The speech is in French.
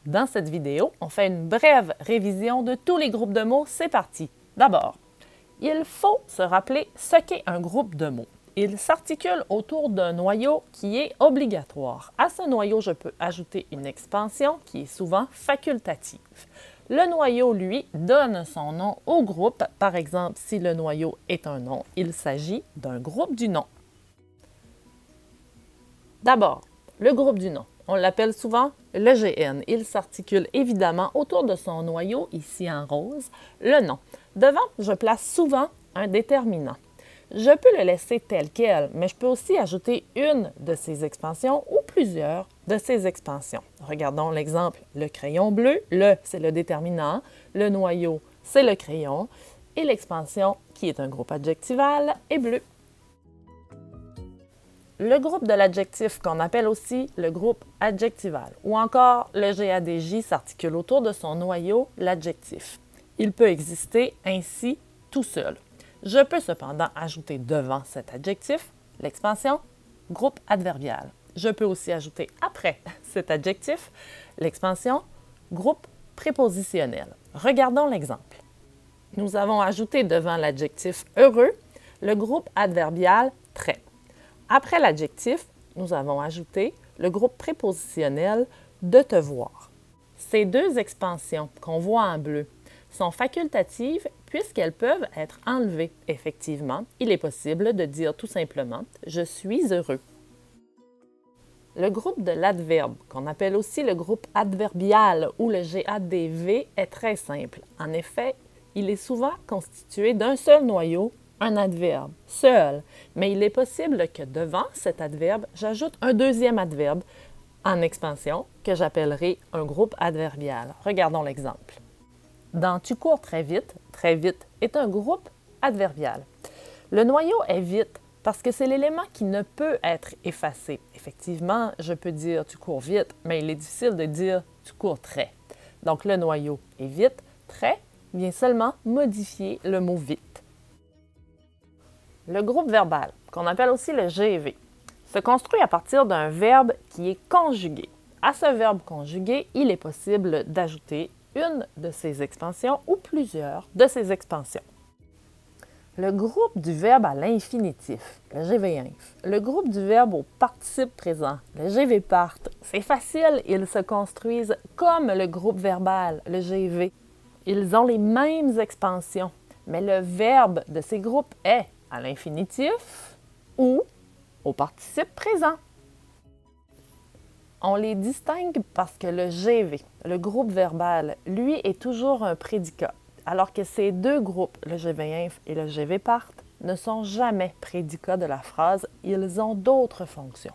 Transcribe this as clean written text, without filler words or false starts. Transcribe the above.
Dans cette vidéo, on fait une brève révision de tous les groupes de mots. C'est parti! D'abord, il faut se rappeler ce qu'est un groupe de mots. Il s'articule autour d'un noyau qui est obligatoire. À ce noyau, je peux ajouter une expansion qui est souvent facultative. Le noyau, lui, donne son nom au groupe. Par exemple, si le noyau est un nom, il s'agit d'un groupe du nom. D'abord, le groupe du nom. On l'appelle souvent le GN. Il s'articule évidemment autour de son noyau, ici en rose, le nom. Devant, je place souvent un déterminant. Je peux le laisser tel quel, mais je peux aussi ajouter une de ces expansions ou plusieurs de ces expansions. Regardons l'exemple, le crayon bleu. Le, c'est le déterminant. Le noyau, c'est le crayon. Et l'expansion, qui est un groupe adjectival, est bleu. Le groupe de l'adjectif, qu'on appelle aussi le groupe adjectival, ou encore le GADJ s'articule autour de son noyau, l'adjectif. Il peut exister ainsi tout seul. Je peux cependant ajouter devant cet adjectif l'expansion groupe adverbial. Je peux aussi ajouter après cet adjectif l'expansion groupe prépositionnel. Regardons l'exemple. Nous avons ajouté devant l'adjectif heureux le groupe adverbial très. Après l'adjectif, nous avons ajouté le groupe prépositionnel de te voir. Ces deux expansions qu'on voit en bleu sont facultatives puisqu'elles peuvent être enlevées. Effectivement, il est possible de dire tout simplement « je suis heureux ». Le groupe de l'adverbe, qu'on appelle aussi le groupe adverbial ou le GADV, est très simple. En effet, il est souvent constitué d'un seul noyau, un adverbe, seul, mais il est possible que devant cet adverbe, j'ajoute un deuxième adverbe en expansion que j'appellerai un groupe adverbial. Regardons l'exemple. Dans « tu cours très vite » est un groupe adverbial. Le noyau est vite parce que c'est l'élément qui ne peut être effacé. Effectivement, je peux dire « tu cours vite », mais il est difficile de dire « tu cours très ». Donc le noyau est vite, très vient seulement modifier le mot « vite ». Le groupe verbal, qu'on appelle aussi le GV, se construit à partir d'un verbe qui est conjugué. À ce verbe conjugué, il est possible d'ajouter une de ces expansions ou plusieurs de ces expansions. Le groupe du verbe à l'infinitif, le GV-inf. Le groupe du verbe au participe présent, le GV-part. C'est facile, ils se construisent comme le groupe verbal, le GV. Ils ont les mêmes expansions, mais le verbe de ces groupes est à l'infinitif ou au participe présent. On les distingue parce que le GV, le groupe verbal, lui, est toujours un prédicat, alors que ces deux groupes, le GV-inf et le GV-part, ne sont jamais prédicats de la phrase, ils ont d'autres fonctions.